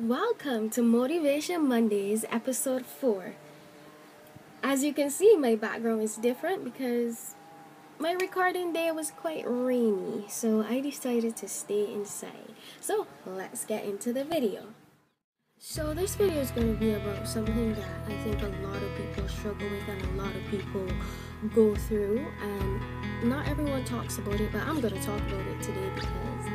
Welcome to Motivation Mondays, episode 4. As you can see, my background is different because my recording day was quite rainy, so I decided to stay inside. So, let's get into the video. So, this video is going to be about something that I think a lot of people struggle with and a lot of people go through, and not everyone talks about it, but I'm going to talk about it today because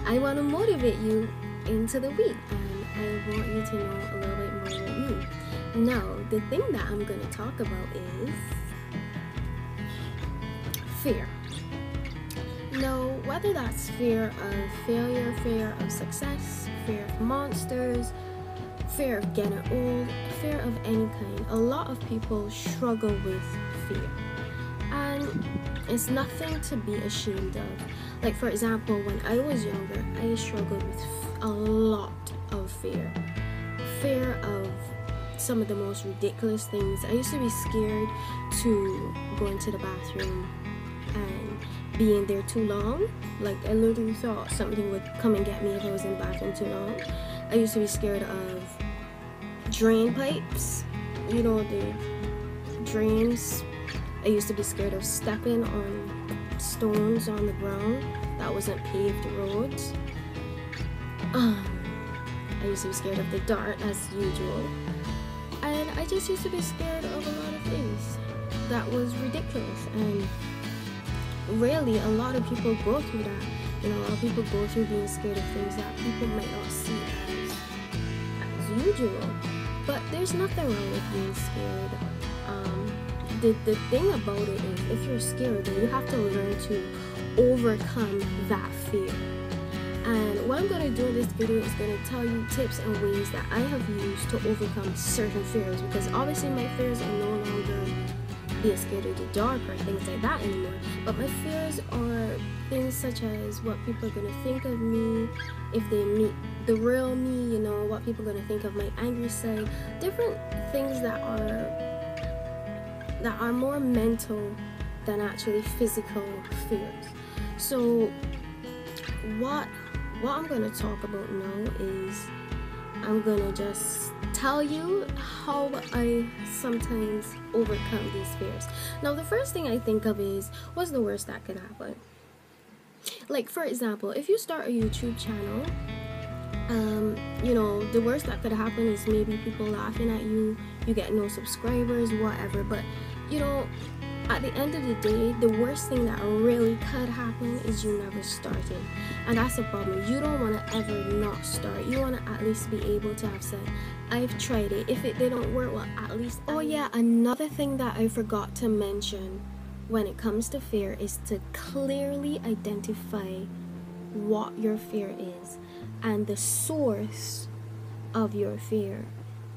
I want to motivate you into the week, and I want you to know a little bit more about me. Now, the thing that I'm going to talk about is fear. Now, whether that's fear of failure, fear of success, fear of monsters, fear of getting old, fear of any kind, a lot of people struggle with fear. And it's nothing to be ashamed of. Like, for example, when I was younger, I struggled with a lot of fear. Fear of some of the most ridiculous things. I used to be scared to go into the bathroom and be in there too long. Like, I literally thought something would come and get me if I was in the bathroom too long. I used to be scared of drain pipes. You know, the drains. I used to be scared of stepping on stones on the ground that wasn't paved roads. I used to be scared of the dark as usual. And I just used to be scared of a lot of things that was ridiculous. And really, a lot of people go through that. You know, a lot of people go through being scared of things that people might not see as usual. But there's nothing wrong with being scared. The thing about it is, if you're scared, then you have to learn to overcome that fear. And what I'm going to do in this video is going to tell you tips and ways that I have used to overcome certain fears. Because obviously my fears are no longer being scared of the dark or things like that anymore. But my fears are things such as what people are going to think of me if they meet the real me, you know, what people are going to think of my angry side. Different things that are more mental than actually physical fears. So what I'm going to talk about now is I'm going to just tell you how I sometimes overcome these fears. Now, the first thing I think of is, what's the worst that could happen? Like, for example, if you start a YouTube channel, you know, the worst that could happen is maybe people laughing at you, you get no subscribers, whatever. But, you know, at the end of the day, the worst thing that really could happen is you never started. And that's the problem. You don't want to ever not start. You want to at least be able to have said, I've tried it. If it didn't work, well, at least... Oh yeah, another thing that I forgot to mention when it comes to fear is to clearly identify what your fear is and the source of your fear.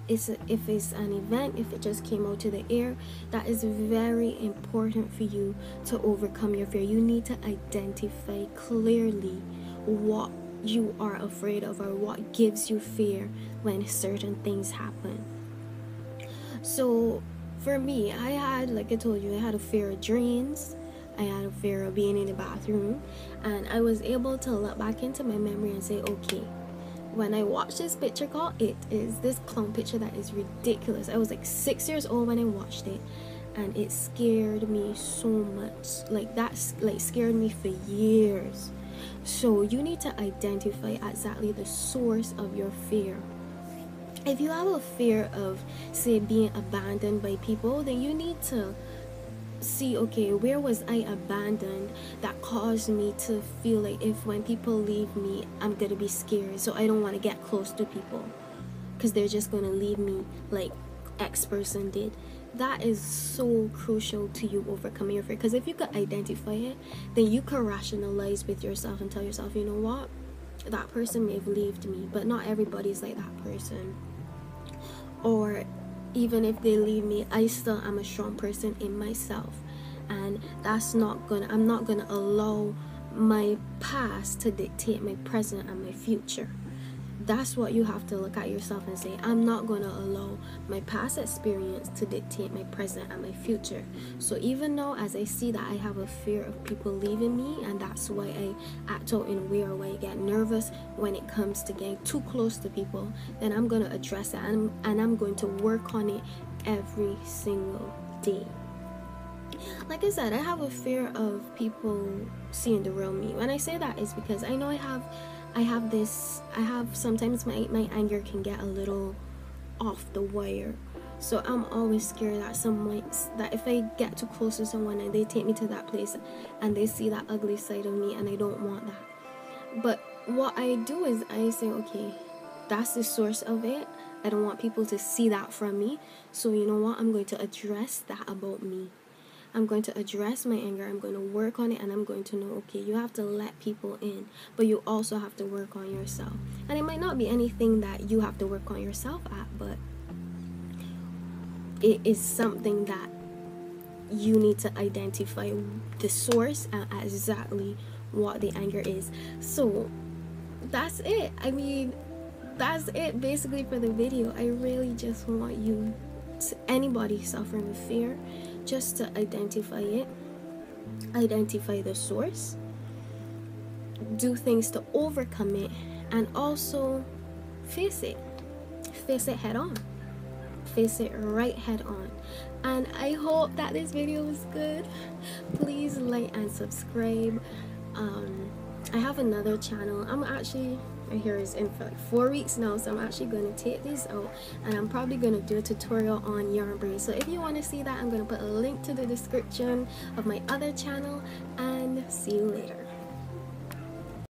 If it's an event, if it just came out to the air, that is very important for you to overcome your fear. You need to identify clearly what you are afraid of or what gives you fear when certain things happen. So for me, I had, like I told you, I had a fear of drains. I had a fear of being in the bathroom, and I was able to look back into my memory and say, okay, when I watched this picture called It, is this clown picture that is ridiculous. I was like 6 years old when I watched it, and it scared me so much. Like, that's like scared me for years. So you need to identify exactly the source of your fear. If you have a fear of, say, being abandoned by people, then you need to see, okay, where was I abandoned that caused me to feel like if when people leave me, I'm gonna be scared, so I don't want to get close to people because they're just gonna leave me like X person did. That is so crucial to you overcoming your fear, because if you could identify it, then you can rationalize with yourself and tell yourself, you know what, that person may have left me, but not everybody's like that person. Or even if they leave me, I still am a strong person in myself, and I'm not gonna allow my past to dictate my present and my future. that's what you have to look at yourself and say, I'm not going to allow my past experience to dictate my present and my future. So even though as I see that I have a fear of people leaving me, and that's why I act out in a way, or why I get nervous when it comes to getting too close to people, then I'm going to address it, and I'm going to work on it every single day. Like I said, I have a fear of people seeing the real me. When I say that, is because I know I have sometimes my anger can get a little off the wire. So I'm always scared that if I get too close to someone and they take me to that place and they see that ugly side of me, and I don't want that. But what I do is I say, okay, that's the source of it. I don't want people to see that from me. So you know what? I'm going to address that about me. I'm going to address my anger. I'm going to work on it, and I'm going to know, okay, you have to let people in, but you also have to work on yourself. And it might not be anything that you have to work on yourself at, but it is something that you need to identify the source and exactly what the anger is. So that's it. I mean, that's it basically for the video. I really just want you, anybody suffering with fear, just to identify it, identify the source, do things to overcome it, and also face it head on, face it right head on. And I hope that this video was good. Please like and subscribe. I have another channel. I'm actually, my hair is in for like 4 weeks now, so I'm actually going to take these out, and I'm probably going to do a tutorial on yarn braid. So if you want to see that, I'm going to put a link to the description of my other channel, and see you later.